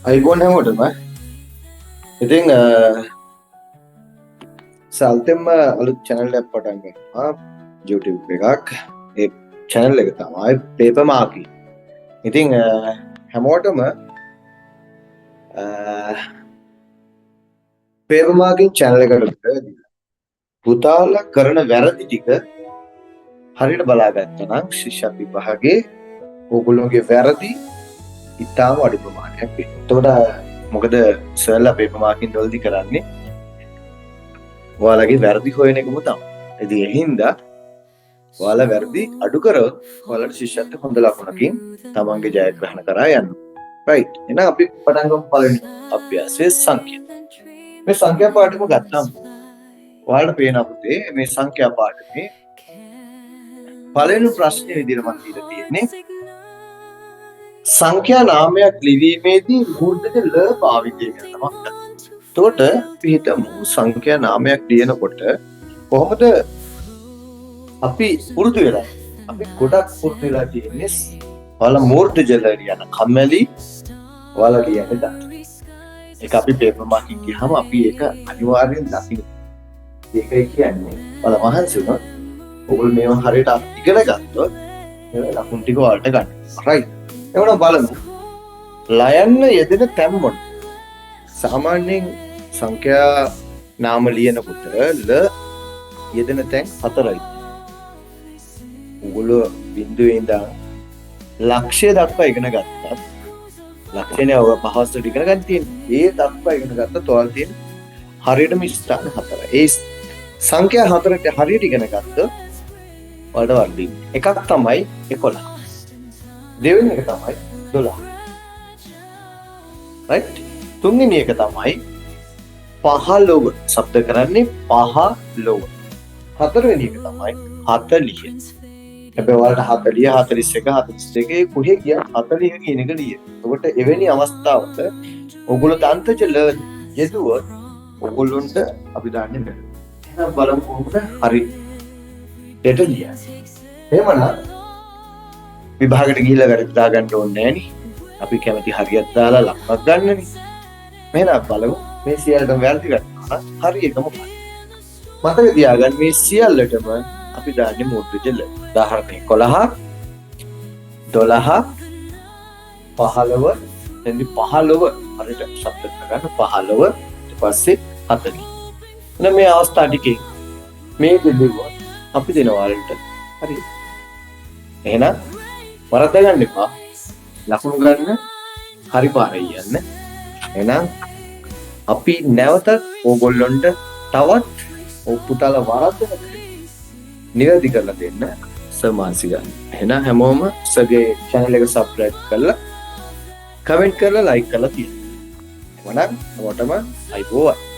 අයිබෝන් හැමෝටම ඉතින් සල්තෙම අලුත් channel එකක් පටන් ගන්නවා YouTube එකක්. ඒ channel එක තමයි paper marking. ඉතින් හැමෝටම paper marking channel එකට පුතාලා කරන වැරදි ටික හරියට බලාගත්තා නම් ශිෂ්‍ය විභාගයේ ඕගොල්ලෝගේ වැරදි ඉතාම අඩු ප්‍රමාණයක් වෙනවා. එතකොට මොකද සර්ලා paper marking වලදී කරන්නේ ඔයාලගේ වැරදි හොයන එකම තමයි. ඉතින් ඒ හින්දා ඔයාලා වැරදි අඩු කරොත් ඔයාලට ශිෂ්‍යත්ව හොඳ ලකුණකින් තමන්ගේ ජයග්‍රහණ කරා යන්න. right. එහෙනම් අපි පටන් ගමු පළවෙනි අභ්‍යාසයේ සංඛ්‍යා. මේ සංඛ්‍යා පාඩම ගත්තාම ඔයාලට පේන අපතේ මේ සංඛ්‍යා පාඩමේ පළවෙනි ප්‍රශ්නේ විදිහට මම දීලා තියෙන්නේ සංඛ්‍යා නාමයක් ලිවීමේදී මූර්ධක ල භාවිතය කරනවා. එතකොට අපි හිතමු සංඛ්‍යා නාමයක් ලියනකොට කොහොමද අපි පුරුදු වෙලා? අපි ගොඩක් පුරුදු වෙලා තියෙන්නේ ඔයාලා මූර්ධජ ල ලියන කම්මැලි ඔයාලා ලියන්නේ දා. ඒක අපි paper marking ගියාම අපි ඒක අනිවාර්යෙන් දකින්න. ඒකයි කියන්නේ ඔයාලා මහන්සි වුණොත් ඔයගොල්ලෝ මේවා හරියට ඉගෙන ගත්තොත් ඒ ලකුණු ටික ඔයාලට ගන්න. right. එවනම් බලමු. ලයන්න යෙදෙන තැන් මොන? සාමාන්‍යයෙන් සංඛ්‍යා නාම ලියනකොට ල යෙදෙන තැන් 4යි. ඔයගොල්ලෝ බිඳුවේ ඉඳන් ලක්ෂය දක්වා ඉගෙන ගත්තා. ලක්ෂණය ඔය පහසුට ඉගෙන ගන්න තියෙන්නේ. ඒ දක්වා ඉගෙන ගත්තොත් ඔයාලා තියෙන හරියටම ස්ථාන 4. ඒ සංඛ්‍යා 4ට හරියට ඉගෙන ගත්තොත් ඔයාලට වර්ධින්නේ. එකක් තමයි 11. දෙවෙනි එක තමයි 12. right. තුන්වෙනි එක තමයි 15. શબ્ද කරන්නේ 15. හතරවෙනි එක තමයි 40. හැබැයි ඔයාලට 40 41 42 කොහේ ගියා 40 කියන එක ලිය. එතකොට එවැනි අවස්ථාවක ඔයගොල්ලෝ තන්තජ ල යෙදුවොත් ඔයගොල්ලොන්ට අපි දාන්නේ බෑ. එහෙනම් බලමු කොහොමද හරි දෙට ලියන්නේ. එහෙමනම් විභාගයට ගිහිල්ලා වැඩ දා ගන්න ඕනේ නෑනේ. අපි කැමති හරියට දාලා ලකුණක් ගන්නනේ. එහෙනම් බලමු මේ සියල්ලටම වැරදි ගන්නවා. හරි එක මොකක්ද? මතක තියාගන්න මේ සියල්ලටම අපි දාන්නේ මූර්ධජ ල. උදාහරණ 11 12 15 එතෙන්දි 15 හරියට શબ્ද කරගන්න 15 ඊට පස්සේ 40. එන මේ අවස්ථා ටිකේ මේ දෙදුවා අපි දෙනවා වලට හරි. එහෙනම් වරද්ද ගන්න එපා. ලකුණු ගන්න හරි පාරේ යන්න. එහෙනම් අපි නැවතත් ඕගොල්ලොන්ට තවත් පුතාලා වරද්දන නිවැරදි කරලා දෙන්න සමාන්සි ගන්න. එහෙනම් හැමෝම සගේ channel එක subscribe කරලා comment කරලා like කරලා තියෙන්න. එහෙනම් ඔයාලටම අයිබෝවන්.